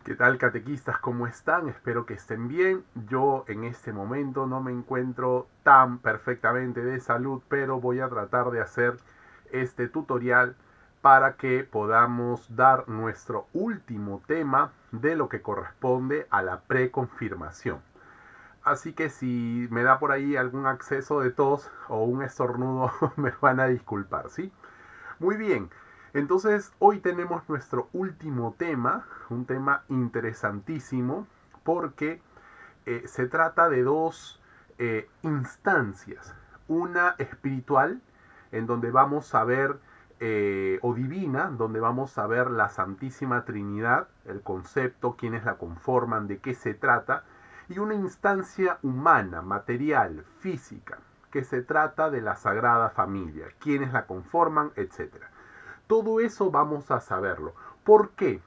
¿Qué tal, catequistas? ¿Cómo están? Espero que estén bien. Yo en este momento no me encuentro tan perfectamente de salud, pero voy a tratar de hacer este tutorial para que podamos dar nuestro último tema de lo que corresponde a la preconfirmación. Así que si me da por ahí algún acceso de tos o un estornudo, me van a disculpar, ¿sí? Muy bien, entonces hoy tenemos nuestro último tema, un tema interesantísimo porque se trata de dos instancias. Una espiritual, en donde vamos a ver, o divina, donde vamos a ver la Santísima Trinidad, el concepto, quiénes la conforman, de qué se trata, y una instancia humana, material, física, que se trata de la Sagrada Familia, quiénes la conforman, etcétera. Todo eso vamos a saberlo. ¿Por qué?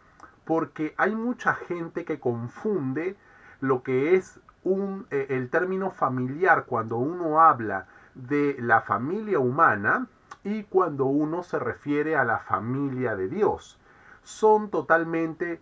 Porque hay mucha gente que confunde lo que es el término familiar cuando uno habla de la familia humana y cuando uno se refiere a la familia de Dios. Son totalmente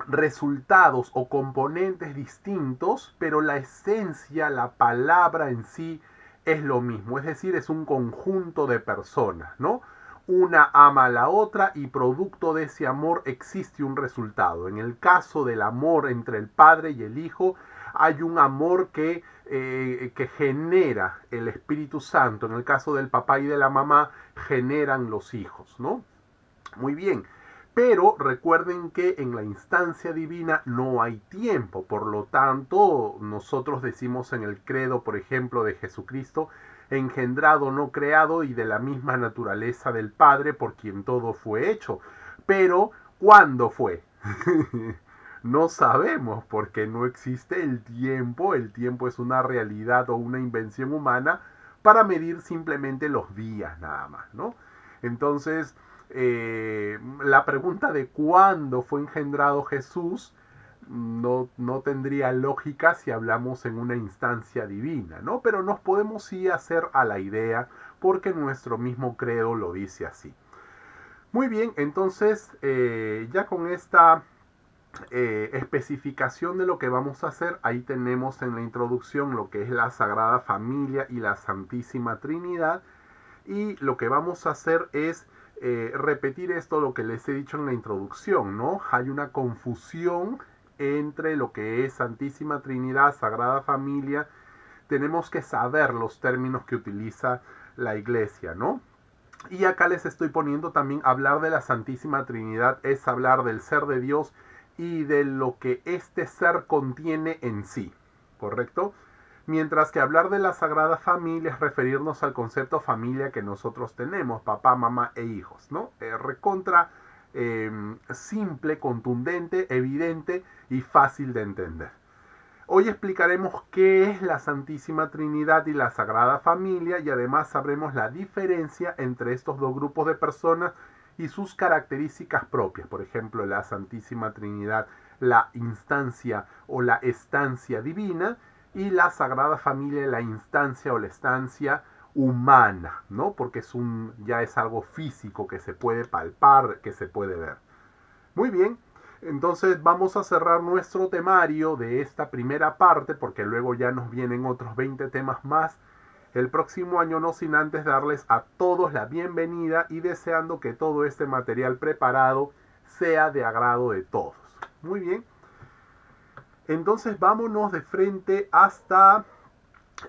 resultados o componentes distintos, pero la esencia, la palabra en sí es lo mismo, es decir, es un conjunto de personas, ¿no? Una ama a la otra y producto de ese amor existe un resultado. En el caso del amor entre el padre y el hijo, hay un amor que genera el Espíritu Santo. En el caso del papá y de la mamá, generan los hijos, ¿no? Muy bien. Pero recuerden que en la instancia divina no hay tiempo. Por lo tanto, nosotros decimos en el credo, por ejemplo, de Jesucristo, engendrado, no creado, y de la misma naturaleza del Padre, por quien todo fue hecho. Pero, ¿cuándo fue? No sabemos, porque no existe el tiempo. El tiempo es una realidad o una invención humana para medir simplemente los días nada más, ¿no? Entonces, la pregunta de cuándo fue engendrado Jesús no tendría lógica si hablamos en una instancia divina, ¿no? Pero nos podemos sí hacer a la idea porque nuestro mismo credo lo dice así. Muy bien, entonces ya con esta especificación de lo que vamos a hacer, ahí tenemos en la introducción lo que es la Sagrada Familia y la Santísima Trinidad, y lo que vamos a hacer es repetir esto, lo que les he dicho en la introducción, ¿no? Hay una confusión entre lo que es Santísima Trinidad, Sagrada Familia. Tenemos que saber los términos que utiliza la Iglesia, ¿no? Y acá les estoy poniendo también hablar de la Santísima Trinidad, es hablar del ser de Dios y de lo que este ser contiene en sí, ¿correcto? Mientras que hablar de la Sagrada Familia es referirnos al concepto familia que nosotros tenemos, papá, mamá e hijos, ¿no? Recontra simple, contundente, evidente y fácil de entender. Hoy explicaremos qué es la Santísima Trinidad y la Sagrada Familia, y además sabremos la diferencia entre estos dos grupos de personas y sus características propias. Por ejemplo, la Santísima Trinidad, la instancia o la estancia divina, y la Sagrada Familia, la instancia o la estancia humana, ¿no? Porque ya es algo físico que se puede palpar, que se puede ver. Muy bien, entonces vamos a cerrar nuestro temario de esta primera parte, porque luego ya nos vienen otros 20 temas más el próximo año, no sin antes darles a todos la bienvenida y deseando que todo este material preparado sea de agrado de todos. Muy bien, entonces vámonos de frente hasta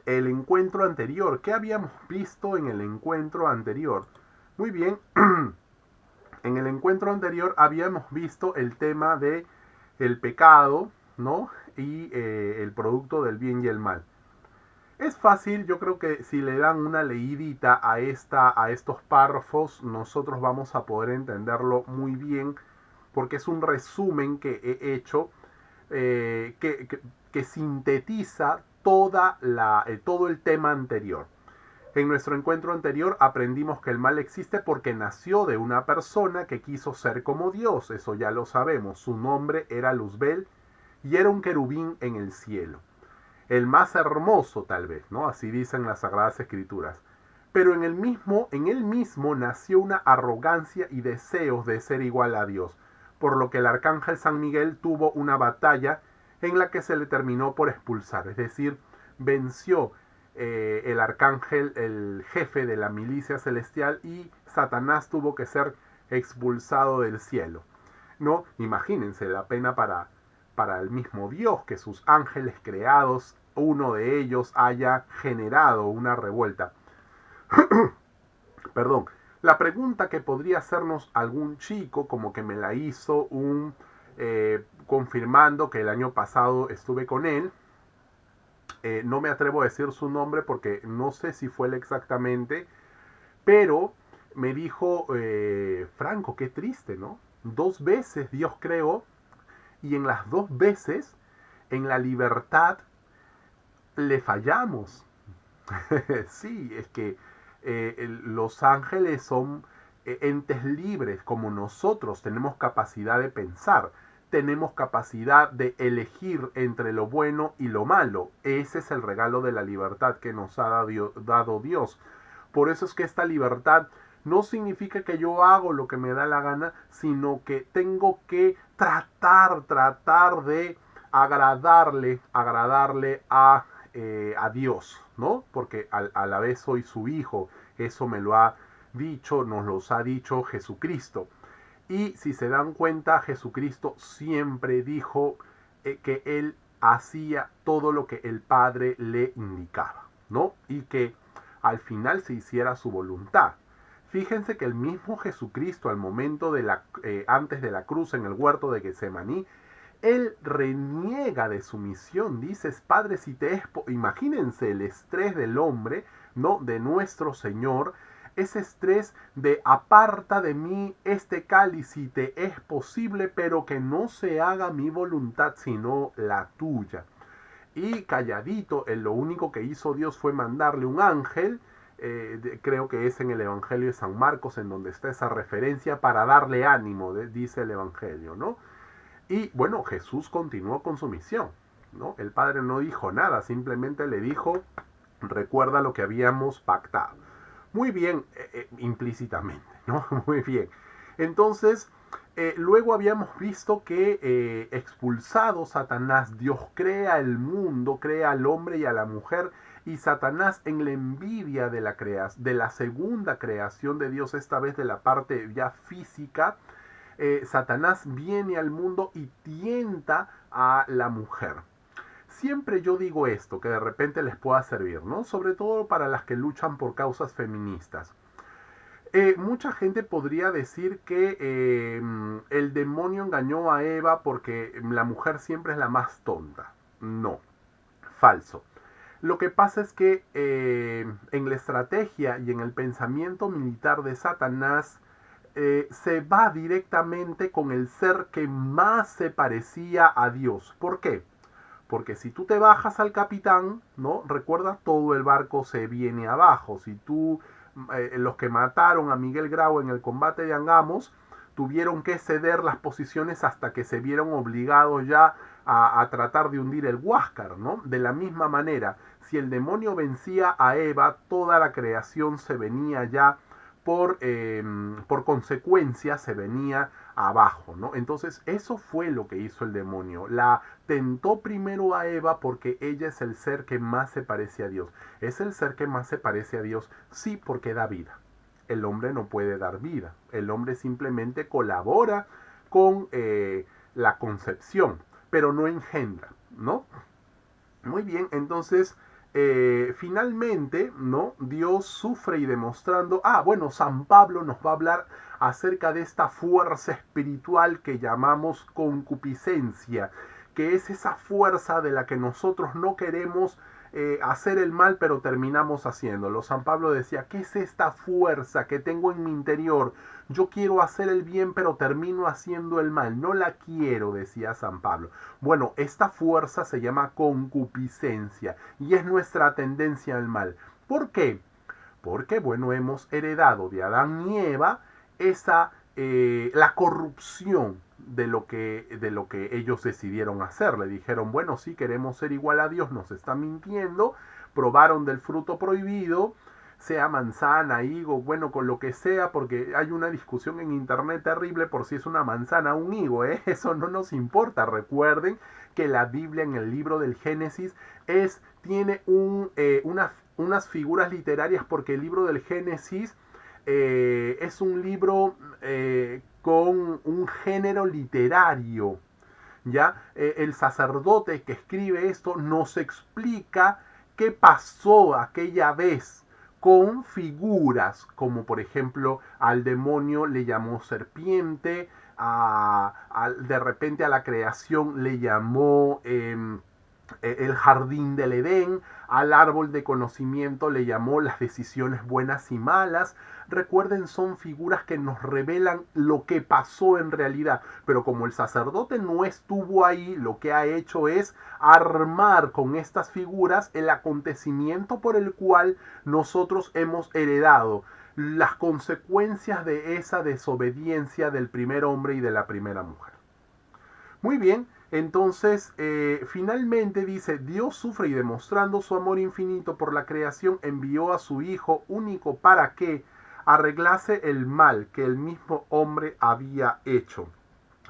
el encuentro anterior. ¿Qué habíamos visto en el encuentro anterior? Muy bien, en el encuentro anterior habíamos visto el tema de el pecado, ¿no? Y el producto del bien y el mal. Es fácil, yo creo que si le dan una leidita a estos párrafos, nosotros vamos a poder entenderlo muy bien, porque es un resumen que he hecho que sintetiza todo el tema anterior. En nuestro encuentro anterior aprendimos que el mal existe porque nació de una persona que quiso ser como Dios, eso ya lo sabemos. Su nombre era Luzbel y era un querubín en el cielo. El más hermoso tal vez, ¿no? Así dicen las Sagradas Escrituras. Pero en él mismo nació una arrogancia y deseos de ser igual a Dios. por lo que el arcángel San Miguel tuvo una batalla en la que se le terminó por expulsar, es decir, venció el arcángel, el jefe de la milicia celestial, y Satanás tuvo que ser expulsado del cielo, ¿no? Imagínense la pena para el mismo Dios, que sus ángeles creados, uno de ellos haya generado una revuelta. Perdón. La pregunta que podría hacernos algún chico, como que me la hizo confirmando que el año pasado estuve con él, no me atrevo a decir su nombre porque no sé si fue él exactamente, pero me dijo, Franco, qué triste, ¿no? 2 veces Dios creó, y en las 2 veces, en la libertad, le fallamos. Sí, es que los ángeles son entes libres como nosotros, tenemos capacidad de pensar, tenemos capacidad de elegir entre lo bueno y lo malo. Ese es el regalo de la libertad que nos ha dado Dios. Por eso es que esta libertad no significa que yo hago lo que me da la gana, sino que tengo que tratar de agradarle a Dios, ¿no? Porque a la vez soy su hijo. Eso me lo ha dicho, nos los ha dicho Jesucristo. Y si se dan cuenta, Jesucristo siempre dijo que él hacía todo lo que el Padre le indicaba, ¿no? Y que al final se hiciera su voluntad. Fíjense que el mismo Jesucristo, al momento antes de la cruz en el huerto de Getsemaní, él reniega de su misión. Dices, Padre, si te es... Imagínense el estrés del hombre, ¿no? De nuestro Señor. Ese estrés de aparta de mí este cáliz si te es posible, pero que no se haga mi voluntad sino la tuya. Y calladito, lo único que hizo Dios fue mandarle un ángel, creo que es en el Evangelio de San Marcos en donde está esa referencia, para darle ánimo, dice el Evangelio, ¿no? Y bueno, Jesús continuó con su misión, ¿no? El Padre no dijo nada, simplemente le dijo, recuerda lo que habíamos pactado. Muy bien, implícitamente, ¿no? Muy bien. Entonces, luego habíamos visto que expulsado Satanás, Dios crea el mundo, crea al hombre y a la mujer, y Satanás, en la envidia de la segunda creación de Dios, esta vez de la parte ya física, Satanás viene al mundo y tienta a la mujer. Siempre yo digo esto, que de repente les pueda servir, ¿no? Sobre todo para las que luchan por causas feministas. Mucha gente podría decir que el demonio engañó a Eva porque la mujer siempre es la más tonta. No, falso. Lo que pasa es que en la estrategia y en el pensamiento militar de Satanás, se va directamente con el ser que más se parecía a Dios. ¿Por qué? Porque si tú te bajas al capitán, ¿no? Recuerda, todo el barco se viene abajo. Si tú, los que mataron a Miguel Grau en el combate de Angamos, tuvieron que ceder las posiciones hasta que se vieron obligados ya a tratar de hundir el Huáscar, ¿no? De la misma manera, si el demonio vencía a Eva, toda la creación se venía ya por consecuencia, se venía abajo, ¿no? Entonces eso fue lo que hizo el demonio. La tentó primero a Eva porque ella es el ser que más se parece a Dios. Es el ser que más se parece a Dios, sí, porque da vida. El hombre no puede dar vida. El hombre simplemente colabora con la concepción, pero no engendra, ¿no? Muy bien, entonces finalmente, ¿no? Dios sufre y demostrando, bueno, San Pablo nos va a hablar acerca de esta fuerza espiritual que llamamos concupiscencia, que es esa fuerza de la que nosotros no queremos hacer el mal, pero terminamos haciéndolo. San Pablo decía, ¿qué es esta fuerza que tengo en mi interior? Yo quiero hacer el bien, pero termino haciendo el mal. No la quiero, decía San Pablo. Bueno, esta fuerza se llama concupiscencia y es nuestra tendencia al mal. ¿Por qué? Porque, bueno, hemos heredado de Adán y Eva la corrupción de lo que ellos decidieron hacer. Le dijeron, bueno, sí, queremos ser igual a Dios, nos está mintiendo, probaron del fruto prohibido, sea manzana, higo, bueno, con lo que sea, porque hay una discusión en internet terrible por si es una manzana o un higo, ¿eh? Eso no nos importa. Recuerden que la Biblia en el libro del Génesis tiene unas figuras literarias porque el libro del Génesis es un libro con un género literario. ¿Ya? El sacerdote que escribe esto nos explica qué pasó aquella vez con figuras, como por ejemplo al demonio le llamó serpiente, de repente a la creación le llamó el jardín del Edén, al árbol de conocimiento le llamó las decisiones buenas y malas. Recuerden, son figuras que nos revelan lo que pasó en realidad, pero como el sacerdote no estuvo ahí, lo que ha hecho es armar con estas figuras el acontecimiento por el cual nosotros hemos heredado las consecuencias de esa desobediencia del primer hombre y de la primera mujer. Muy bien, entonces finalmente dice, Dios sufre y demostrando su amor infinito por la creación envió a su Hijo único para que arreglase el mal que el mismo hombre había hecho,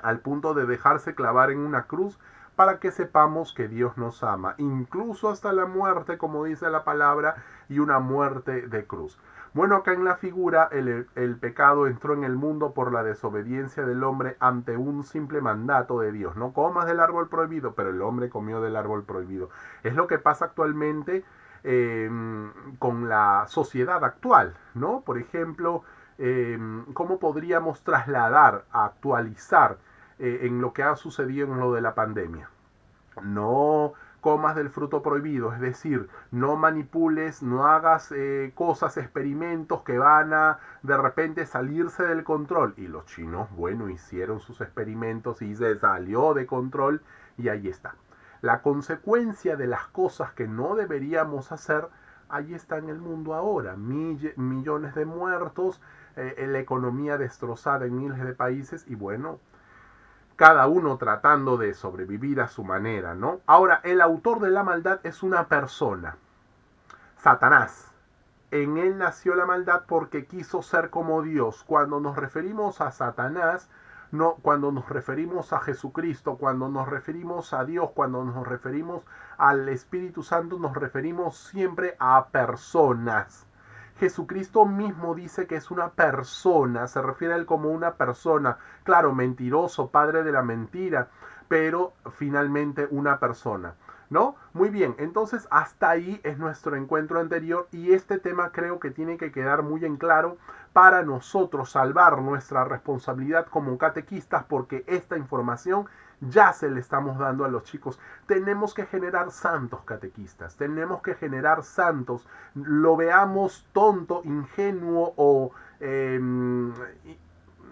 al punto de dejarse clavar en una cruz para que sepamos que Dios nos ama, incluso hasta la muerte, como dice la palabra, y una muerte de cruz. Bueno, acá en la figura el pecado entró en el mundo por la desobediencia del hombre ante un simple mandato de Dios. No comas del árbol prohibido, pero el hombre comió del árbol prohibido. Es lo que pasa actualmente con la sociedad actual, ¿no? Por ejemplo, ¿cómo podríamos trasladar, actualizar en lo que ha sucedido en lo de la pandemia? No comas del fruto prohibido, es decir, no manipules, no hagas cosas, experimentos que van a de repente salirse del control. Y los chinos, bueno, hicieron sus experimentos y se salió de control y ahí está. La consecuencia de las cosas que no deberíamos hacer, ahí está en el mundo ahora. Millones de muertos, la economía destrozada en miles de países y bueno, cada uno tratando de sobrevivir a su manera, ¿no? Ahora, el autor de la maldad es una persona, Satanás. En él nació la maldad porque quiso ser como Dios. Cuando nos referimos a Satanás, no, cuando nos referimos a Jesucristo, cuando nos referimos a Dios, cuando nos referimos al Espíritu Santo, nos referimos siempre a personas. Jesucristo mismo dice que es una persona, se refiere a él como una persona, claro, mentiroso, padre de la mentira, pero finalmente una persona, ¿no? Muy bien, entonces hasta ahí es nuestro encuentro anterior y este tema creo que tiene que quedar muy en claro para nosotros salvar nuestra responsabilidad como catequistas porque esta información ya se le estamos dando a los chicos. Tenemos que generar santos catequistas, tenemos que generar santos, lo veamos tonto, ingenuo o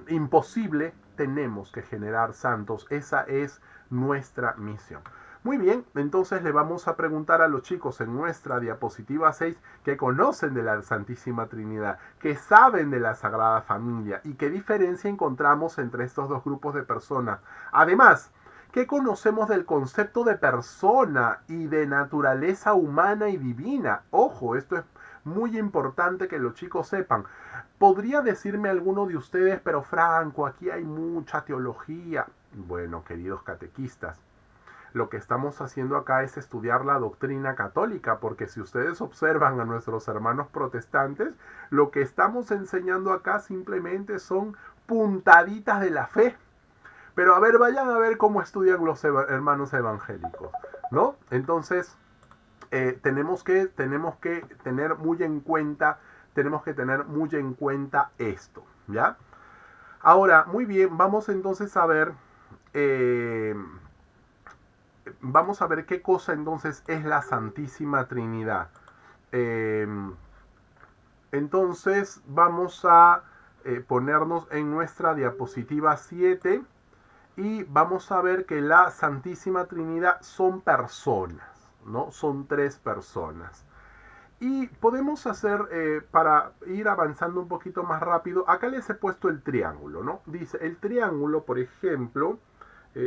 imposible, tenemos que generar santos. Esa es nuestra misión. Muy bien, entonces le vamos a preguntar a los chicos en nuestra diapositiva 6 que conocen de la Santísima Trinidad, que saben de la Sagrada Familia y qué diferencia encontramos entre estos dos grupos de personas. Además, ¿qué conocemos del concepto de persona y de naturaleza humana y divina? Ojo, esto es muy importante que los chicos sepan. Podría decirme alguno de ustedes, pero Franco, aquí hay mucha teología. Bueno, queridos catequistas, lo que estamos haciendo acá es estudiar la doctrina católica, porque si ustedes observan a nuestros hermanos protestantes, lo que estamos enseñando acá simplemente son puntaditas de la fe. Pero a ver, vayan a ver cómo estudian los hermanos evangélicos, ¿no? Entonces, tenemos que tener muy en cuenta, esto, ¿ya? Ahora, muy bien, vamos entonces a ver, qué cosa entonces es la Santísima Trinidad. Eh, entonces, vamos a ponernos en nuestra diapositiva 7 y vamos a ver que la Santísima Trinidad son personas, ¿no? Son tres personas. Y podemos hacer, para ir avanzando un poquito más rápido, acá les he puesto el triángulo, ¿no? Dice, el triángulo, por ejemplo,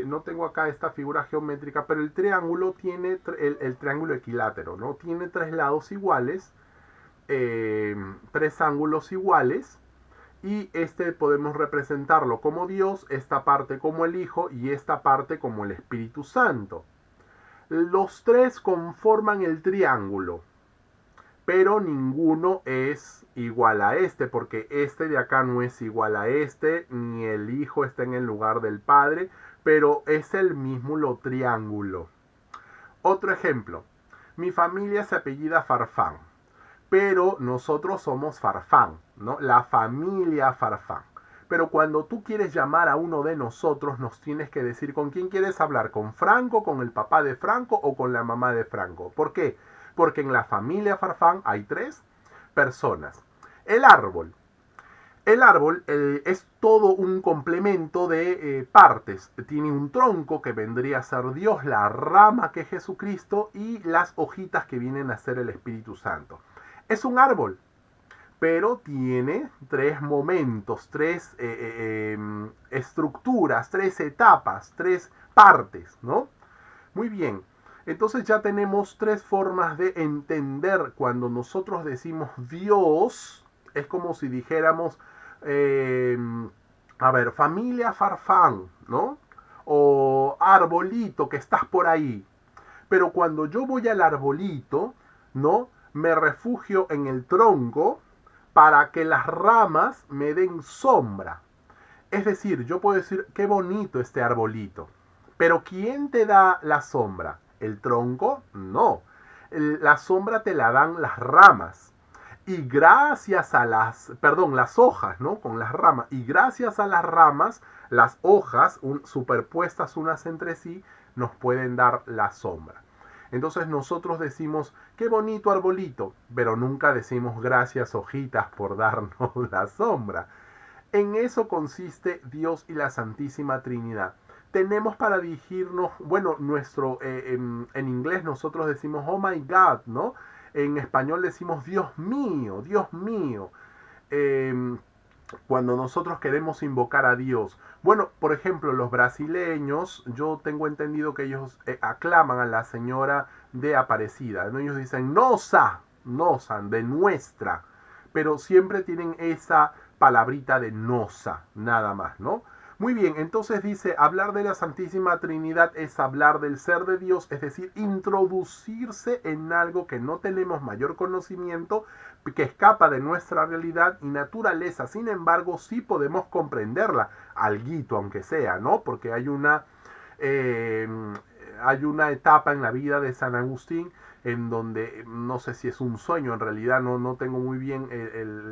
no tengo acá esta figura geométrica, pero el triángulo tiene, el triángulo equilátero, ¿no? Tiene tres lados iguales tres ángulos iguales, y este podemos representarlo como Dios, esta parte como el Hijo y esta parte como el Espíritu Santo. Los tres conforman el triángulo, pero ninguno es igual a este, porque este de acá no es igual a este, ni el Hijo está en el lugar del Padre, pero es el mismo triángulo. Otro ejemplo, mi familia se apellida Farfán, pero nosotros somos Farfán, ¿no? La familia Farfán. Pero cuando tú quieres llamar a uno de nosotros, nos tienes que decir con quién quieres hablar, con Franco, con el papá de Franco o con la mamá de Franco. ¿Por qué? Porque en la familia Farfán hay tres personas. El árbol. El árbol es todo un complemento de partes. Tiene un tronco que vendría a ser Dios, la rama que es Jesucristo y las hojitas que vienen a ser el Espíritu Santo. Es un árbol, pero tiene tres momentos, tres estructuras, tres etapas, tres partes, ¿no? Muy bien. Entonces ya tenemos tres formas de entender cuando nosotros decimos Dios. Es como si dijéramos, a ver, familia Farfán, ¿no? O arbolito que estás por ahí. Pero cuando yo voy al arbolito, ¿no? Me refugio en el tronco para que las ramas me den sombra. Es decir, yo puedo decir, qué bonito este arbolito. Pero ¿quién te da la sombra? ¿El tronco? No. La sombra te la dan las ramas. Y gracias a las hojas, ¿no? Con las ramas. Y gracias a las ramas, las hojas superpuestas unas entre sí nos pueden dar la sombra. Entonces nosotros decimos, qué bonito arbolito, pero nunca decimos gracias hojitas por darnos la sombra. En eso consiste Dios y la Santísima Trinidad. Tenemos para dirigirnos, bueno, en inglés nosotros decimos, oh my God, ¿no? En español decimos, Dios mío, Dios mío. Cuando nosotros queremos invocar a Dios. Bueno, por ejemplo, los brasileños, yo tengo entendido que ellos aclaman a la señora de Aparecida, ¿no? Ellos dicen, nosa, nosa, de nuestra, pero siempre tienen esa palabrita de nosa, nada más, ¿no? Muy bien, entonces dice, hablar de la Santísima Trinidad es hablar del ser de Dios, es decir, introducirse en algo que no tenemos mayor conocimiento, que escapa de nuestra realidad y naturaleza. Sin embargo, sí podemos comprenderla, alguito aunque sea, ¿no? Porque hay una etapa en la vida de San Agustín en donde no sé si es un sueño, en realidad no tengo muy bien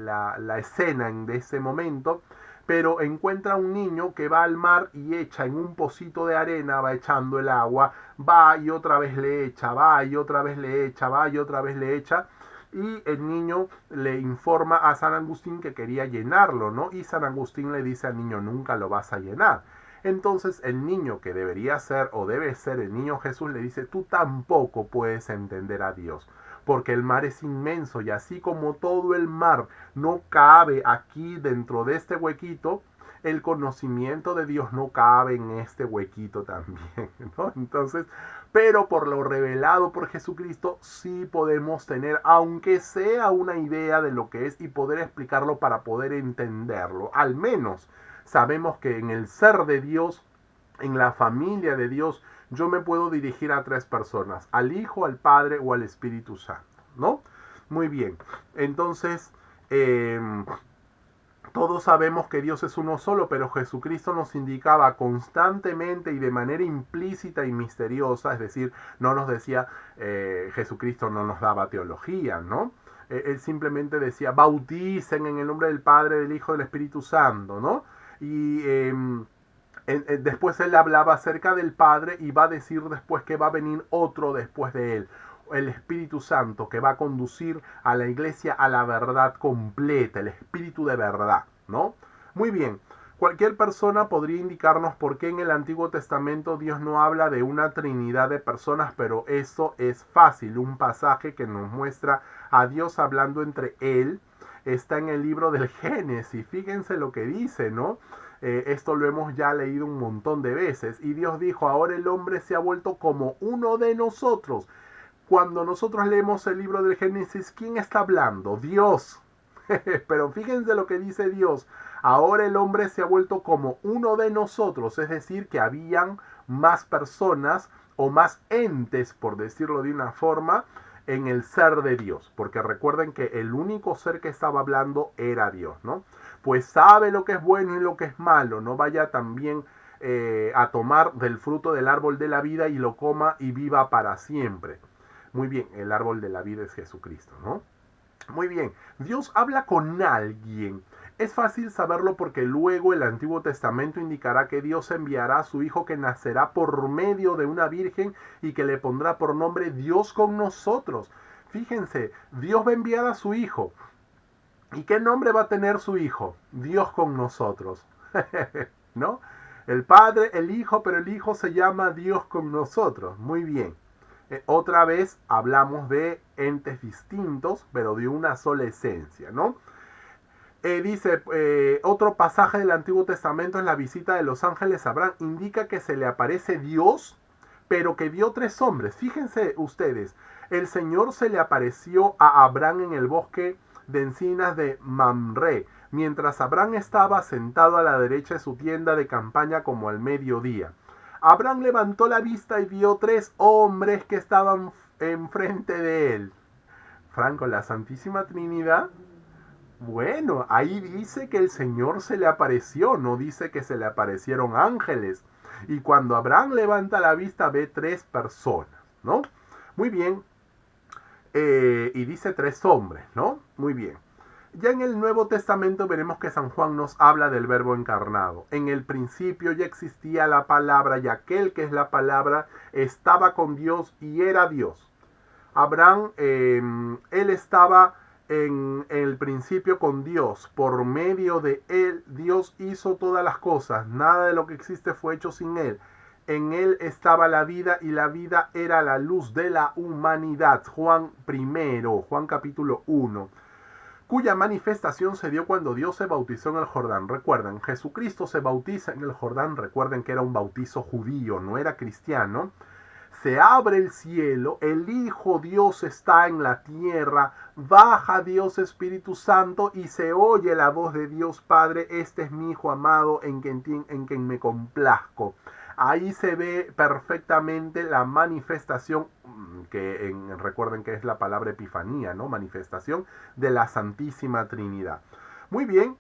la escena de ese momento, pero encuentra un niño que va al mar y echa en un pocito de arena, va echando el agua, va y otra vez le echa, va y otra vez le echa, va y otra vez le echa, y el niño le informa a San Agustín que quería llenarlo, ¿no? Y San Agustín le dice al niño, nunca lo vas a llenar. Entonces el niño que debería ser o debe ser el niño Jesús le dice, tú tampoco puedes entender a Dios, porque el mar es inmenso y así como todo el mar no cabe aquí dentro de este huequito, el conocimiento de Dios no cabe en este huequito también, ¿no? Entonces, pero por lo revelado por Jesucristo sí podemos tener, aunque sea una idea de lo que es y poder explicarlo para poder entenderlo. Al menos sabemos que en el ser de Dios, en la familia de Dios, yo me puedo dirigir a tres personas, al Hijo, al Padre o al Espíritu Santo, ¿no? Muy bien, entonces todos sabemos que Dios es uno solo, pero Jesucristo nos indicaba constantemente y de manera implícita y misteriosa, es decir, no nos decía, Jesucristo no nos daba teología, ¿no? Él simplemente decía, bauticen en el nombre del Padre, del Hijo y del Espíritu Santo, ¿no? Y después él hablaba acerca del Padre y va a decir después que va a venir otro después de él, el Espíritu Santo, que va a conducir a la iglesia a la verdad completa, el Espíritu de verdad, ¿no? Muy bien, cualquier persona podría indicarnos por qué en el Antiguo Testamento Dios no habla de una trinidad de personas, pero eso es fácil. Un pasaje que nos muestra a Dios hablando entre él está en el libro del Génesis. Fíjense lo que dice, ¿no? Esto lo hemos ya leído un montón de veces. Y Dios dijo, ahora el hombre se ha vuelto como uno de nosotros, Cuando nosotros leemos el libro del Génesis, ¿quién está hablando? Dios. Pero fíjense lo que dice Dios. Ahora el hombre se ha vuelto como uno de nosotros, es decir, que habían más personas o más entes, por decirlo de una forma, en el ser de Dios. Porque recuerden que el único ser que estaba hablando era Dios, ¿no? Pues sabe lo que es bueno y lo que es malo. No vaya también a tomar del fruto del árbol de la vida y lo coma y viva para siempre. Muy bien, el árbol de la vida es Jesucristo, ¿no? Muy bien, Dios habla con alguien. Es fácil saberlo porque luego el Antiguo Testamento indicará que Dios enviará a su Hijo que nacerá por medio de una virgen y que le pondrá por nombre Dios con nosotros. Fíjense, Dios va a enviar a su Hijo. ¿Y qué nombre va a tener su Hijo? Dios con nosotros. ¿No? El Padre, el Hijo, pero el Hijo se llama Dios con nosotros. Muy bien. Otra vez hablamos de entes distintos, pero de una sola esencia, ¿no? Dice, otro pasaje del Antiguo Testamento en la visita de los ángeles a Abraham indica que se le aparece Dios, pero que vio tres hombres. Fíjense ustedes, el Señor se le apareció a Abraham en el bosque de encinas de Mamre, mientras Abraham estaba sentado a la derecha de su tienda de campaña como al mediodía. Abraham levantó la vista y vio tres hombres que estaban enfrente de él. Franco, la Santísima Trinidad. Bueno, ahí dice que el Señor se le apareció, no dice que se le aparecieron ángeles. Y cuando Abraham levanta la vista ve tres personas, ¿no? Muy bien. Y dice tres hombres, ¿no? Muy bien. Ya en el Nuevo Testamento veremos que San Juan nos habla del Verbo encarnado. En el principio ya existía la palabra y aquel que es la palabra estaba con Dios y era Dios. Abraham, él estaba en el principio con Dios. Por medio de él, Dios hizo todas las cosas. Nada de lo que existe fue hecho sin él. En él estaba la vida y la vida era la luz de la humanidad. Juan capítulo 1. Cuya manifestación se dio cuando Dios se bautizó en el Jordán. Recuerden, Jesucristo se bautiza en el Jordán. Recuerden que era un bautizo judío, no era cristiano. Se abre el cielo, el Hijo Dios está en la tierra, baja Dios Espíritu Santo y se oye la voz de Dios Padre, este es mi Hijo amado en quien me complazco. Ahí se ve perfectamente la manifestación, recuerden que es la palabra epifanía, ¿no? Manifestación de la Santísima Trinidad. Muy bien.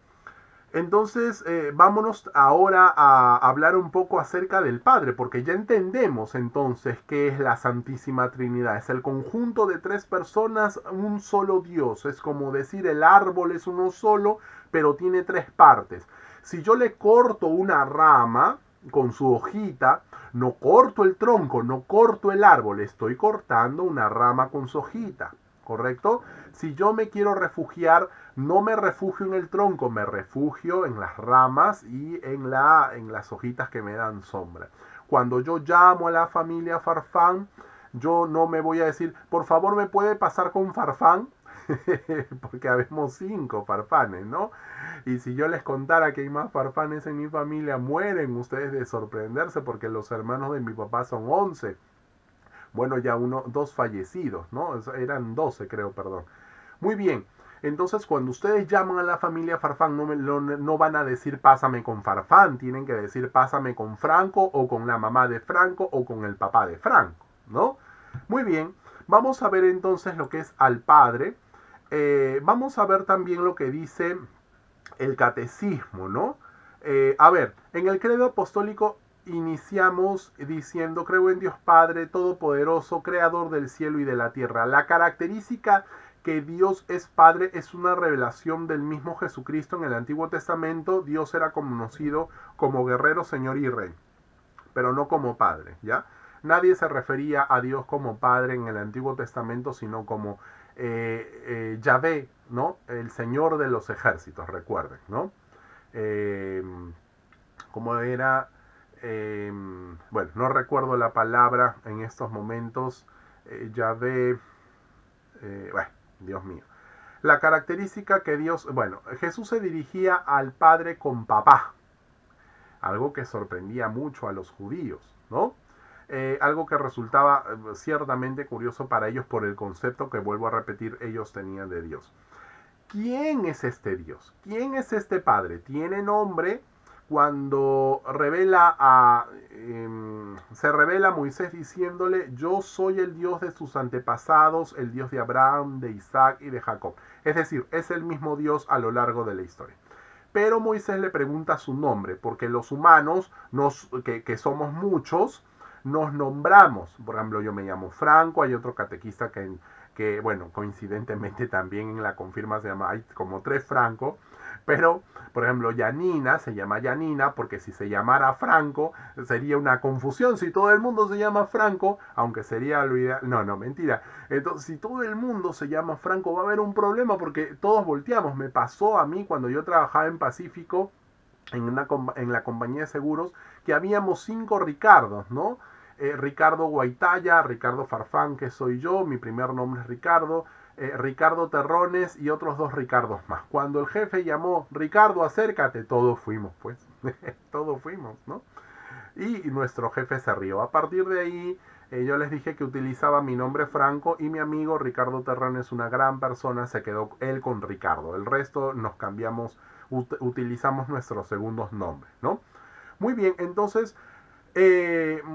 Entonces, vámonos ahora a hablar un poco acerca del Padre, porque ya entendemos entonces qué es la Santísima Trinidad. Es el conjunto de tres personas, un solo Dios. Es como decir el árbol es uno solo, pero tiene tres partes. Si yo le corto una rama con su hojita, no corto el tronco, no corto el árbol, estoy cortando una rama con su hojita, ¿correcto? Si yo me quiero refugiar, no me refugio en el tronco, me refugio en las ramas y en las hojitas que me dan sombra. Cuando yo llamo a la familia Farfán, yo no me voy a decir, por favor, ¿me puede pasar con Farfán? Porque habemos 5 farfanes, ¿no? Y si yo les contara que hay más farfanes en mi familia, mueren ustedes de sorprenderse porque los hermanos de mi papá son 11. Bueno, ya 2 fallecidos, ¿no? Eran 12, creo, perdón. Muy bien. Entonces, cuando ustedes llaman a la familia Farfán, no van a decir pásame con Farfán, tienen que decir pásame con Franco o con la mamá de Franco o con el papá de Franco, ¿no? Muy bien, vamos a ver entonces lo que es al Padre. Vamos a ver también lo que dice el catecismo, ¿no? A ver, en el credo apostólico iniciamos diciendo, creo en Dios Padre Todopoderoso, Creador del cielo y de la tierra. La característica que Dios es Padre es una revelación del mismo Jesucristo. En el Antiguo Testamento Dios era conocido como guerrero, Señor y Rey, pero no como Padre, ¿ya? Nadie se refería a Dios como Padre en el Antiguo Testamento, sino como Yahvé, ¿no? El Señor de los ejércitos, recuerden, ¿no? Como era, bueno, no recuerdo la palabra en estos momentos, Yahvé, bueno, Dios mío. La característica que Dios, bueno, Jesús se dirigía al Padre con papá, algo que sorprendía mucho a los judíos, ¿no? algo que resultaba ciertamente curioso para ellos por el concepto que, vuelvo a repetir, ellos tenían de Dios. ¿Quién es este Dios? ¿Quién es este Padre? Tiene nombre cuando se revela a Moisés diciéndole: yo soy el Dios de sus antepasados, el Dios de Abraham, de Isaac y de Jacob. Es decir, es el mismo Dios a lo largo de la historia. Pero Moisés le pregunta su nombre, porque los humanos, que somos muchos, nos nombramos. Por ejemplo, yo me llamo Franco, hay otro catequista que bueno, coincidentemente también en la confirma se llama, hay como 3 Franco, pero, por ejemplo, Yanina se llama Yanina porque si se llamara Franco sería una confusión. Si todo el mundo se llama Franco, aunque sería lo ideal, no, mentira. Entonces, si todo el mundo se llama Franco, va a haber un problema porque todos volteamos. Me pasó a mí cuando yo trabajaba en Pacífico, en la compañía de seguros, que habíamos 5 Ricardos, ¿no? Ricardo Guaitaya, Ricardo Farfán, que soy yo, mi primer nombre es Ricardo, Ricardo Terrones y otros 2 Ricardos más. Cuando el jefe llamó: Ricardo, acércate, todos fuimos, pues, todos fuimos, ¿no? Y nuestro jefe se rió. A partir de ahí, yo les dije que utilizaba mi nombre Franco y mi amigo Ricardo Terrones, una gran persona, se quedó él con Ricardo. El resto nos cambiamos, utilizamos nuestros segundos nombres, ¿no? Muy bien, entonces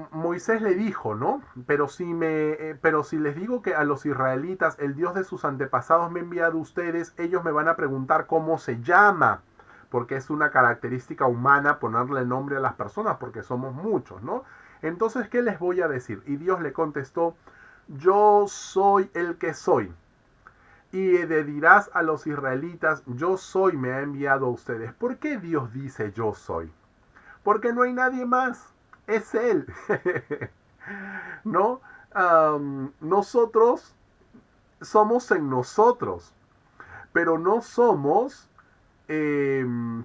Moisés le dijo, ¿no? Pero si les digo que a los israelitas el Dios de sus antepasados me ha enviado a ustedes, ellos me van a preguntar cómo se llama, porque es una característica humana ponerle nombre a las personas, porque somos muchos, ¿no? Entonces, ¿qué les voy a decir? Y Dios le contestó: yo soy el que soy. Y le dirás a los israelitas: yo soy, me ha enviado a ustedes. ¿Por qué Dios dice yo soy? Porque no hay nadie más. Es Él. ¿No? Nosotros somos en nosotros, pero no somos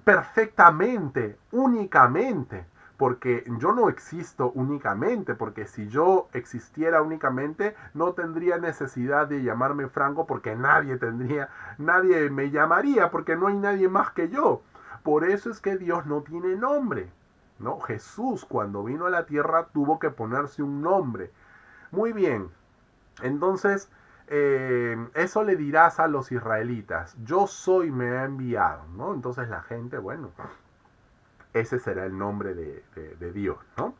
perfectamente, únicamente. Porque yo no existo únicamente, porque si yo existiera únicamente, no tendría necesidad de llamarme Franco, porque nadie me llamaría, porque no hay nadie más que yo. Por eso es que Dios no tiene nombre, ¿no? Jesús, cuando vino a la tierra, tuvo que ponerse un nombre. Muy bien, entonces, eso le dirás a los israelitas: yo soy, me ha enviado, ¿no? Entonces la gente, bueno, ese será el nombre de Dios, ¿no?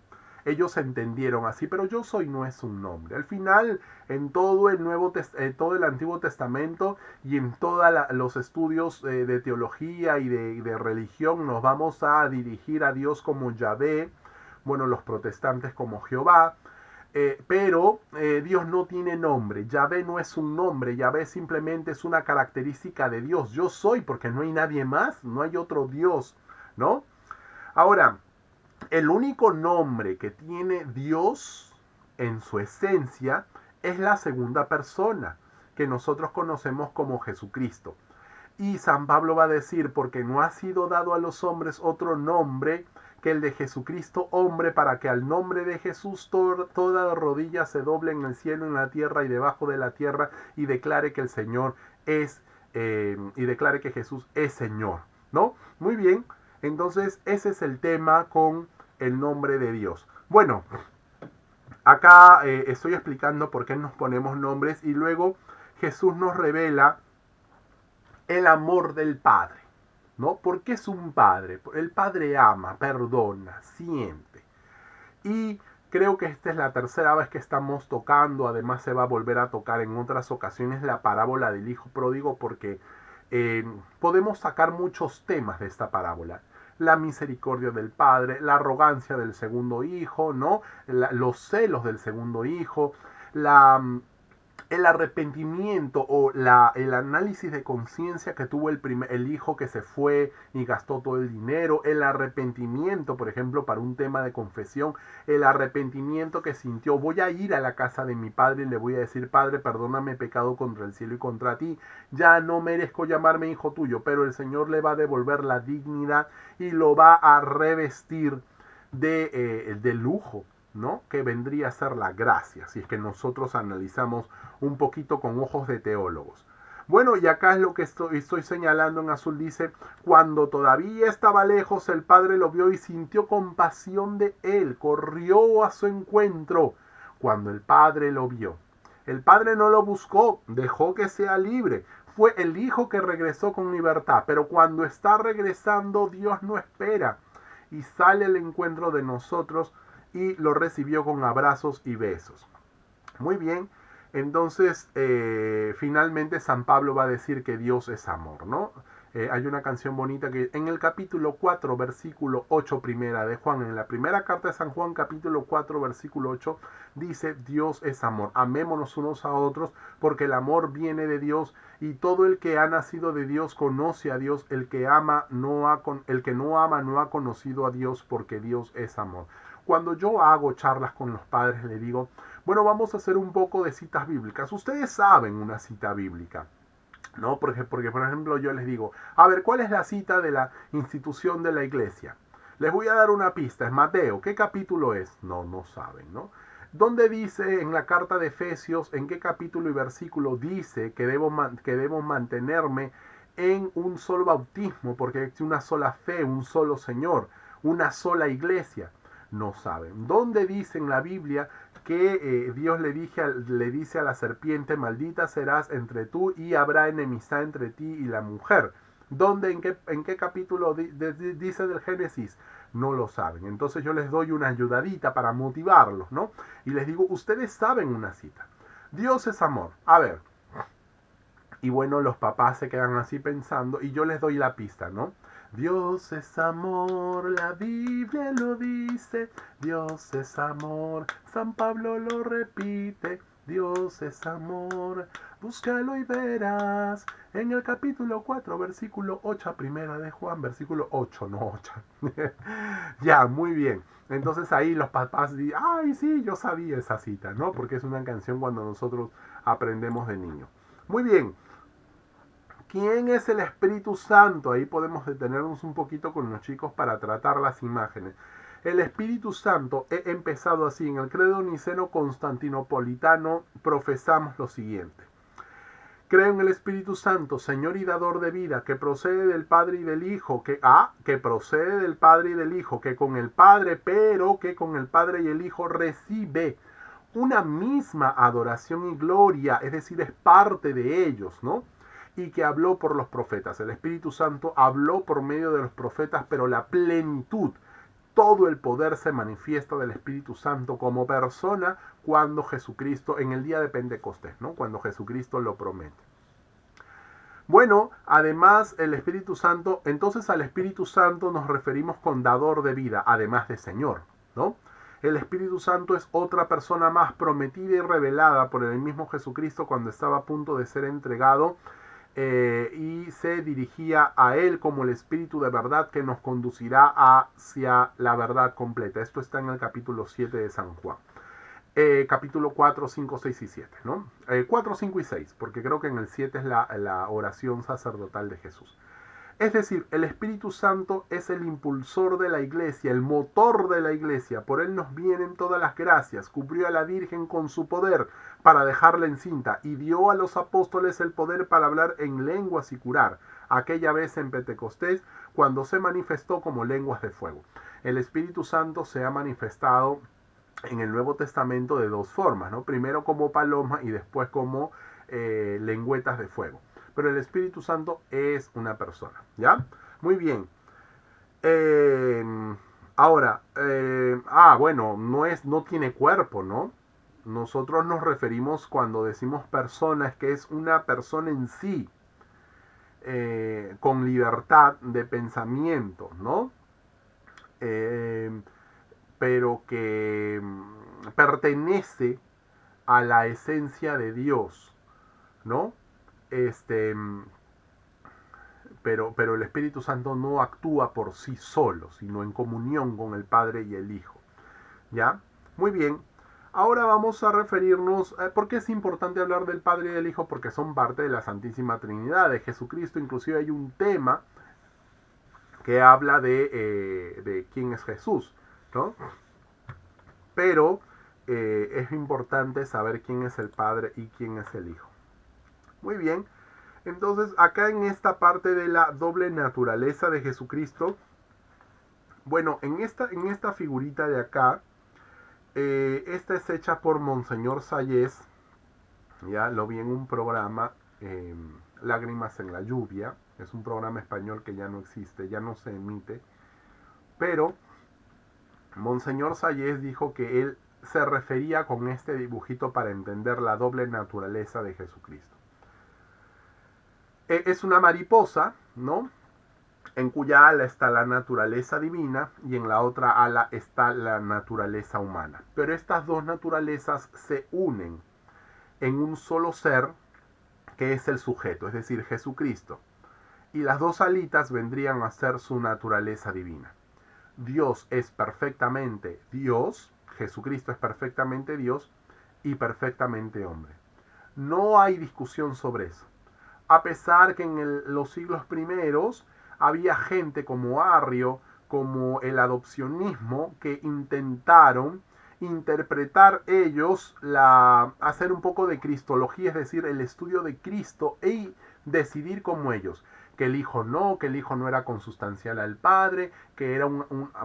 Ellos entendieron así, pero yo soy no es un nombre. Al final, en todo todo el Antiguo Testamento y en todos los estudios de teología y de religión, nos vamos a dirigir a Dios como Yahvé, bueno, los protestantes como Jehová, pero Dios no tiene nombre. Yahvé no es un nombre, Yahvé simplemente es una característica de Dios. Yo soy porque no hay nadie más, no hay otro Dios, ¿no? Ahora, el único nombre que tiene Dios en su esencia es la segunda persona, que nosotros conocemos como Jesucristo. Y San Pablo va a decir: porque no ha sido dado a los hombres otro nombre que el de Jesucristo hombre, para que al nombre de Jesús toda rodilla se doble en el cielo, en la tierra y debajo de la tierra, y declare que el Señor y declare que Jesús es Señor, ¿no? Muy bien, entonces ese es el tema con el nombre de Dios. Bueno, acá estoy explicando por qué nos ponemos nombres y luego Jesús nos revela el amor del Padre, ¿no? Porque es un Padre. El Padre ama, perdona, siente. Y creo que esta es la tercera vez que estamos tocando, además se va a volver a tocar en otras ocasiones, la parábola del Hijo Pródigo, porque podemos sacar muchos temas de esta parábola. La misericordia del Padre, la arrogancia del segundo hijo, ¿no? Los celos del segundo hijo, el arrepentimiento o el análisis de conciencia que tuvo el hijo que se fue y gastó todo el dinero, el arrepentimiento, por ejemplo, para un tema de confesión, el arrepentimiento que sintió: voy a ir a la casa de mi padre y le voy a decir: Padre, perdóname, he pecado contra el cielo y contra ti, ya no merezco llamarme hijo tuyo, pero el Señor le va a devolver la dignidad y lo va a revestir de lujo, ¿no? Que vendría a ser la gracia, si es que nosotros analizamos un poquito con ojos de teólogos. Bueno, y acá es lo que estoy señalando en azul. Dice, cuando todavía estaba lejos, el padre lo vio y sintió compasión de él. Corrió a su encuentro cuando el padre lo vio. El padre no lo buscó, dejó que sea libre. Fue el hijo que regresó con libertad. Pero cuando está regresando, Dios no espera y sale al encuentro de nosotros y lo recibió con abrazos y besos. Muy bien, entonces finalmente San Pablo va a decir que Dios es amor, ¿no? Hay una canción bonita que en el capítulo 4, versículo 8 primera de Juan, en la primera carta de San Juan, capítulo 4, versículo 8, dice, Dios es amor, amémonos unos a otros, porque el amor viene de Dios, y todo el que ha nacido de Dios conoce a Dios, el que el que no ama no ha conocido a Dios, porque Dios es amor. Cuando yo hago charlas con los padres, le digo, bueno, vamos a hacer un poco de citas bíblicas. Ustedes saben una cita bíblica, ¿no? Porque, por ejemplo, yo les digo, a ver, ¿cuál es la cita de la institución de la iglesia? Les voy a dar una pista, es Mateo. ¿Qué capítulo es? No, no saben, ¿no? ¿Dónde dice en la carta de Efesios, en qué capítulo y versículo dice que debo mantenerme en un solo bautismo, porque hay una sola fe, un solo Señor, una sola iglesia? No saben. ¿Dónde dice en la Biblia que Dios le dice a la serpiente, maldita serás entre tú y habrá enemistad entre ti y la mujer? ¿Dónde, en qué capítulo dice del Génesis? No lo saben. Entonces yo les doy una ayudadita para motivarlos, ¿no? Y les digo, ustedes saben una cita. Dios es amor. A ver. Y bueno, los papás se quedan así pensando y yo les doy la pista, ¿no? Dios es amor, la Biblia lo dice. Dios es amor, San Pablo lo repite. Dios es amor, búscalo y verás. En el capítulo 4, versículo 8, primera de Juan, versículo 8, no 8. Ya, muy bien. Entonces ahí los papás dicen, ay, sí, yo sabía esa cita, ¿no? Porque es una canción cuando nosotros aprendemos de niño. Muy bien. ¿Quién es el Espíritu Santo? Ahí podemos detenernos un poquito con los chicos para tratar las imágenes. El Espíritu Santo, he empezado así, en el credo niceno-constantinopolitano profesamos lo siguiente. Creo en el Espíritu Santo, Señor y dador de vida, que procede del Padre y del Hijo, que procede del Padre y del Hijo, que con el Padre, pero que con el Padre y el Hijo recibe una misma adoración y gloria, es decir, es parte de ellos, ¿no? Y que habló por los profetas. El Espíritu Santo habló por medio de los profetas, pero la plenitud, todo el poder se manifiesta del Espíritu Santo como persona cuando Jesucristo, en el día de Pentecostés, ¿no? Cuando Jesucristo lo promete. Bueno, además el Espíritu Santo, entonces al Espíritu Santo nos referimos con dador de vida, además de Señor, ¿no? El Espíritu Santo es otra persona más prometida y revelada por el mismo Jesucristo cuando estaba a punto de ser entregado y se dirigía a él como el Espíritu de verdad que nos conducirá hacia la verdad completa. Esto está en el capítulo 7 de San Juan. Capítulo 4, 5, 6 y 7, ¿no? 4, 5 y 6, porque creo que en el 7 es la oración sacerdotal de Jesús. Es decir, el Espíritu Santo es el impulsor de la iglesia, el motor de la iglesia. Por él nos vienen todas las gracias. Cubrió a la Virgen con su poder para dejarla encinta y dio a los apóstoles el poder para hablar en lenguas y curar. Aquella vez en Pentecostés, cuando se manifestó como lenguas de fuego. El Espíritu Santo se ha manifestado en el Nuevo Testamento de dos formas, ¿no? Primero como paloma y después como lengüetas de fuego. Pero el Espíritu Santo es una persona, ¿ya? Muy bien. Ahora, bueno, no tiene cuerpo, ¿no? Nosotros nos referimos cuando decimos persona, es que es una persona en sí, con libertad de pensamiento, ¿no? Pero que pertenece a la esencia de Dios, ¿no? Pero el Espíritu Santo no actúa por sí solo, sino en comunión con el Padre y el Hijo. ¿Ya? Muy bien. Ahora vamos a referirnos, ¿por qué es importante hablar del Padre y del Hijo? Porque son parte de la Santísima Trinidad, de Jesucristo. Inclusive hay un tema que habla de quién es Jesús, ¿no? Pero es importante saber quién es el Padre y quién es el Hijo. Muy bien. Entonces, acá en esta parte de la doble naturaleza de Jesucristo, bueno, en esta figurita de acá, esta es hecha por Monseñor Sayés, ya lo vi en un programa, Lágrimas en la Lluvia, es un programa español que ya no existe, ya no se emite, pero Monseñor Sayés dijo que él se refería con este dibujito para entender la doble naturaleza de Jesucristo. Es una mariposa, ¿no? En cuya ala está la naturaleza divina y en la otra ala está la naturaleza humana. Pero estas dos naturalezas se unen en un solo ser que es el sujeto, es decir, Jesucristo. Y las dos alitas vendrían a ser su naturaleza divina. Dios es perfectamente Dios, Jesucristo es perfectamente Dios y perfectamente hombre. No hay discusión sobre eso. A pesar que en los siglos primeros había gente como Arrio, como el adopcionismo, que intentaron interpretar ellos, hacer un poco de cristología, es decir, el estudio de Cristo y decidir como ellos. Que el hijo no era consustancial al padre, que era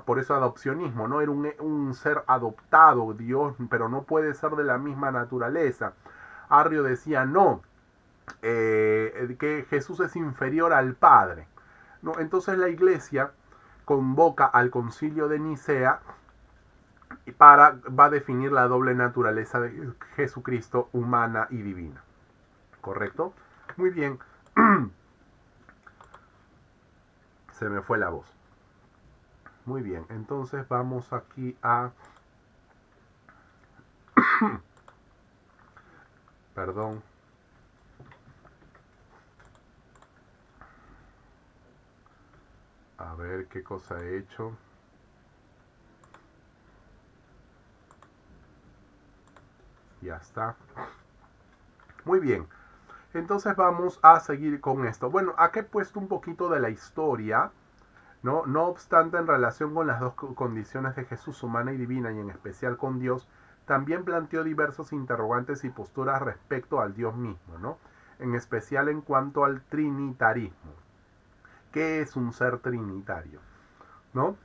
por eso adopcionismo, ¿no? Era un ser adoptado, Dios, pero no puede ser de la misma naturaleza. Arrio decía no, que Jesús es inferior al Padre, ¿no? Entonces la Iglesia convoca al Concilio de Nicea va a definir la doble naturaleza de Jesucristo, humana y divina. ¿Correcto? Muy bien. Se me fue la voz. Muy bien, entonces vamos aquí a... Perdón. A ver qué cosa he hecho. Ya está. Muy bien. Entonces vamos a seguir con esto. Bueno, aquí he puesto un poquito de la historia, ¿no? No obstante, en relación con las dos condiciones de Jesús, humana y divina, y en especial con Dios, también planteó diversos interrogantes y posturas respecto al Dios mismo, ¿no? En especial en cuanto al trinitarismo. ¿Qué es un ser trinitario? ¿No?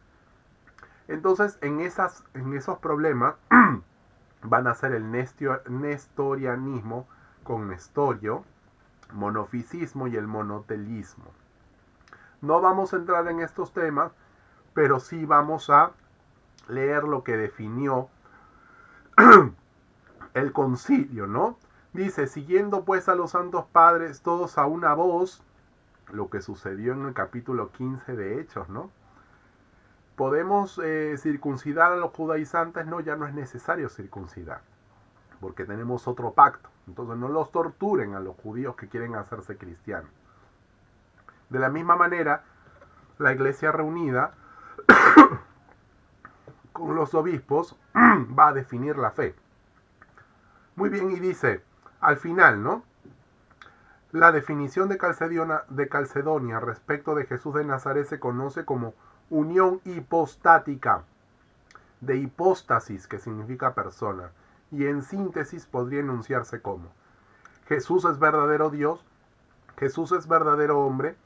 Entonces, en esos problemas van a ser el nestorianismo con Nestorio, monofisismo y el monotelismo. No vamos a entrar en estos temas, pero sí vamos a leer lo que definió el concilio, ¿no? Dice, siguiendo pues a los santos padres todos a una voz, lo que sucedió en el capítulo 15 de Hechos, ¿no? ¿Podemos circuncidar a los judaizantes? No, ya no es necesario circuncidar, porque tenemos otro pacto. Entonces no los torturen a los judíos que quieren hacerse cristianos. De la misma manera, la iglesia reunida con los obispos va a definir la fe. Muy bien, y dice, al final, ¿no? La definición de Calcedonia respecto de Jesús de Nazaret se conoce como unión hipostática, de hipóstasis, que significa persona, y en síntesis podría enunciarse como Jesús es verdadero Dios, Jesús es verdadero hombre,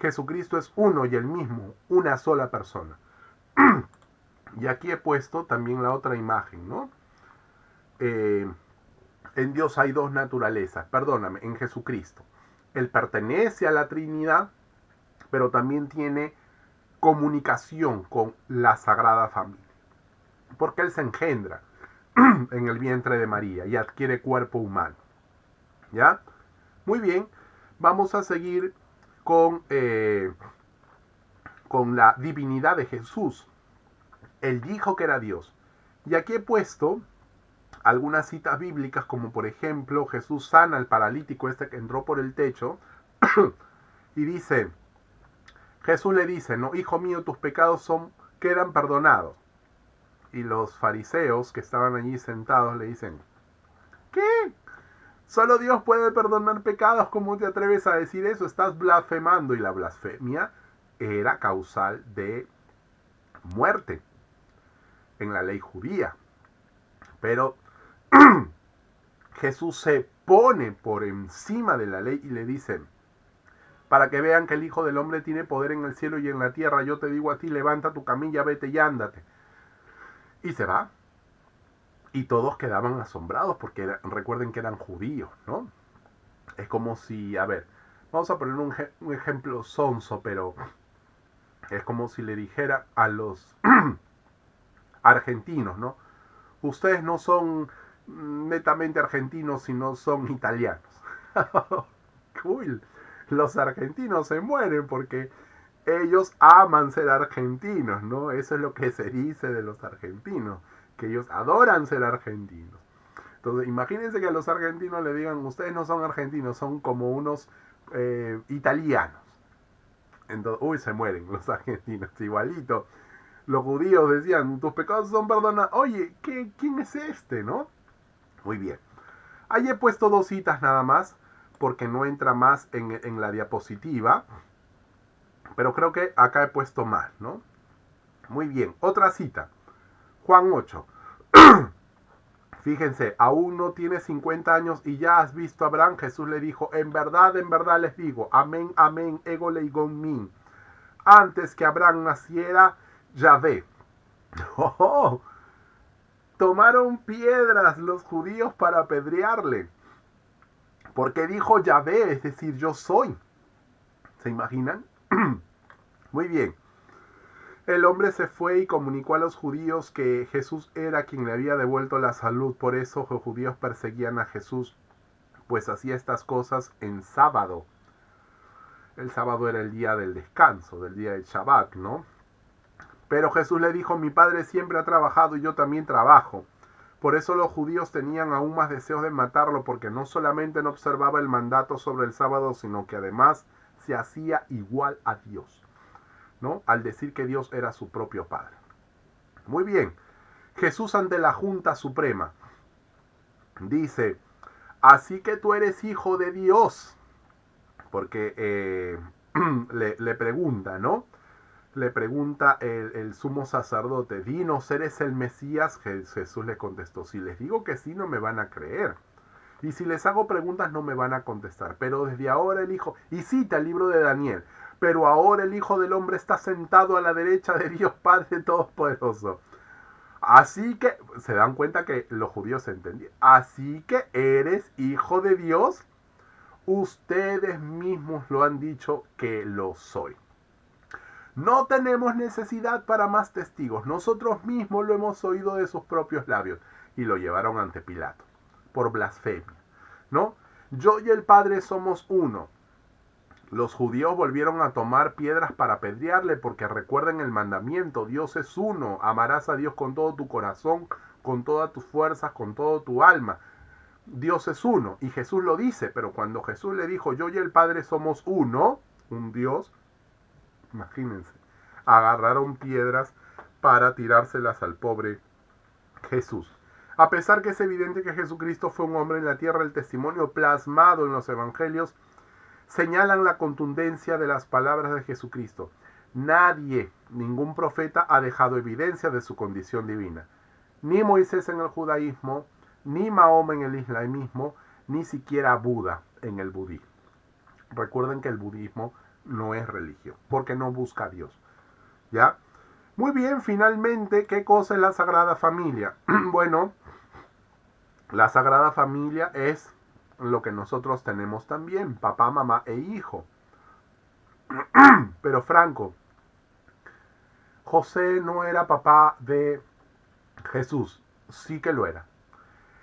Jesucristo es uno y el mismo, una sola persona. Y aquí he puesto también la otra imagen, ¿no? En Dios hay dos naturalezas, perdóname, en Jesucristo. Él pertenece a la Trinidad, pero también tiene comunicación con la Sagrada Familia. Porque Él se engendra en el vientre de María y adquiere cuerpo humano. ¿Ya? Muy bien, vamos a seguir con la divinidad de Jesús. Él dijo que era Dios. Y aquí he puesto algunas citas bíblicas, como por ejemplo, Jesús sana al paralítico este que entró por el techo, y dice, Jesús le dice, no, hijo mío, tus pecados quedan perdonados. Y los fariseos que estaban allí sentados le dicen, ¿qué? Solo Dios puede perdonar pecados, ¿cómo te atreves a decir eso? Estás blasfemando. Y la blasfemia era causal de muerte en la ley judía. Pero Jesús se pone por encima de la ley y le dice, para que vean que el Hijo del Hombre tiene poder en el cielo y en la tierra. Yo te digo a ti, levanta tu camilla, vete y ándate. Y se va. Y todos quedaban asombrados porque recuerden que eran judíos, ¿no? Es como si, a ver, vamos a poner un ejemplo sonso, pero es como si le dijera a los argentinos, ¿no? Ustedes no son netamente argentinos, sino son italianos. Cool. Los argentinos se mueren porque ellos aman ser argentinos, ¿no? Eso es lo que se dice de los argentinos, que ellos adoran ser argentinos. Entonces, imagínense que a los argentinos le digan, ustedes no son argentinos, son como unos italianos. Entonces, se mueren los argentinos, igualito. Los judíos decían, tus pecados son perdonados. Oye, ¿quién es este, no? Muy bien. Ahí he puesto 2 citas nada más, porque no entra más en la diapositiva. Pero creo que acá he puesto más, ¿no? Muy bien. Otra cita. Juan 8. Fíjense, aún no tienes 50 años y ya has visto a Abraham. Jesús le dijo, en verdad les digo, amén, amén, ego leigon min. Antes que Abraham naciera, Yahvé. Oh, tomaron piedras los judíos para apedrearle. Porque dijo Yahvé, es decir, yo soy. ¿Se imaginan? Muy bien. El hombre se fue y comunicó a los judíos que Jesús era quien le había devuelto la salud. Por eso los judíos perseguían a Jesús, pues hacía estas cosas en sábado. El sábado era el día del descanso, del día del Shabbat, ¿no? Pero Jesús le dijo, mi padre siempre ha trabajado y yo también trabajo. Por eso los judíos tenían aún más deseos de matarlo, porque no solamente no observaba el mandato sobre el sábado, sino que además se hacía igual a Dios, ¿no? Al decir que Dios era su propio Padre. Muy bien. Jesús ante la Junta Suprema dice, así que tú eres hijo de Dios. Porque le pregunta, ¿no? Le pregunta el sumo sacerdote, dinos, ¿eres el Mesías? Jesús le contestó, si les digo que sí, no me van a creer. Y si les hago preguntas, no me van a contestar. Pero desde ahora el Hijo, y cita el libro de Daniel, pero ahora el Hijo del Hombre está sentado a la derecha de Dios Padre Todopoderoso. Así que, se dan cuenta que los judíos entendían. Así que eres hijo de Dios. Ustedes mismos lo han dicho que lo soy. No tenemos necesidad para más testigos. Nosotros mismos lo hemos oído de sus propios labios. Y lo llevaron ante Pilato por blasfemia, ¿no? Yo y el Padre somos uno. Los judíos volvieron a tomar piedras para apedrearle porque recuerden el mandamiento, Dios es uno, amarás a Dios con todo tu corazón, con todas tus fuerzas, con todo tu alma. Dios es uno, y Jesús lo dice, pero cuando Jesús le dijo, yo y el Padre somos uno, un Dios, imagínense, agarraron piedras para tirárselas al pobre Jesús. A pesar que es evidente que Jesucristo fue un hombre en la tierra, el testimonio plasmado en los evangelios señalan la contundencia de las palabras de Jesucristo. Nadie, ningún profeta ha dejado evidencia de su condición divina. Ni Moisés en el judaísmo, ni Mahoma en el islamismo, ni siquiera Buda en el budismo. Recuerden que el budismo no es religión, porque no busca a Dios. ¿Ya? Muy bien, finalmente, ¿qué cosa es la Sagrada Familia? Bueno, la Sagrada Familia es lo que nosotros tenemos también, papá, mamá e hijo. Pero Franco, José no era papá de Jesús, sí que lo era.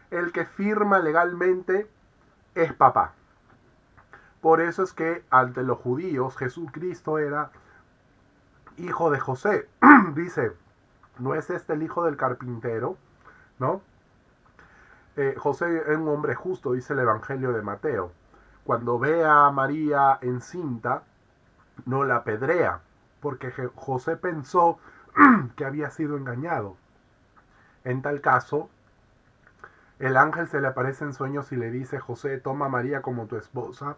El que firma legalmente es papá. Por eso es que ante los judíos Jesucristo era hijo de José. Dice, ¿no es este el hijo del carpintero? ¿No? José es un hombre justo, dice el Evangelio de Mateo. Cuando ve a María encinta, no la apedrea, porque José pensó que había sido engañado. En tal caso, el ángel se le aparece en sueños y le dice, José, toma a María como tu esposa,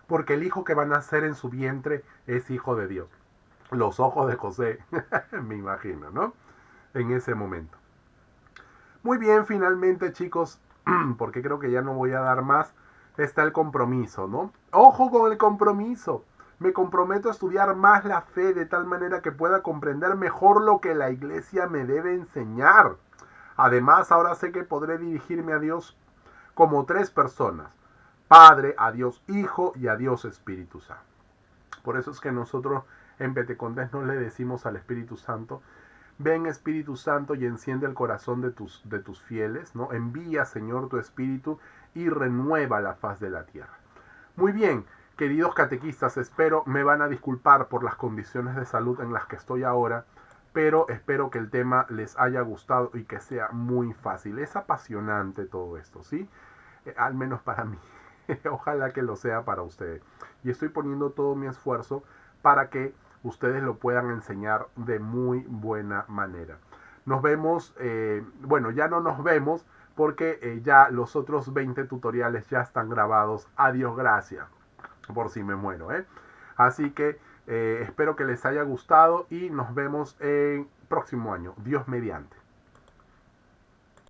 porque el hijo que va a nacer en su vientre es hijo de Dios. Los ojos de José, me imagino, ¿no? En ese momento. Muy bien, finalmente, chicos, porque creo que ya no voy a dar más, está el compromiso, ¿no? ¡Ojo con el compromiso! Me comprometo a estudiar más la fe de tal manera que pueda comprender mejor lo que la iglesia me debe enseñar. Además, ahora sé que podré dirigirme a Dios como tres personas: Padre, a Dios Hijo y a Dios Espíritu Santo. Por eso es que nosotros en Pentecostés no le decimos al Espíritu Santo: ven Espíritu Santo y enciende el corazón de tus fieles, ¿no? Envía, Señor, tu Espíritu y renueva la faz de la tierra. Muy bien, queridos catequistas, me van a disculpar por las condiciones de salud en las que estoy ahora, pero espero que el tema les haya gustado y que sea muy fácil. Es apasionante todo esto, ¿sí? Al menos para mí. Ojalá que lo sea para ustedes. Y estoy poniendo todo mi esfuerzo para que ustedes lo puedan enseñar de muy buena manera. Nos vemos, bueno, ya no nos vemos porque ya los otros 20 tutoriales ya están grabados. Adiós, gracias, por si me muero, ¿eh? Así que espero que les haya gustado y nos vemos el próximo año, Dios mediante.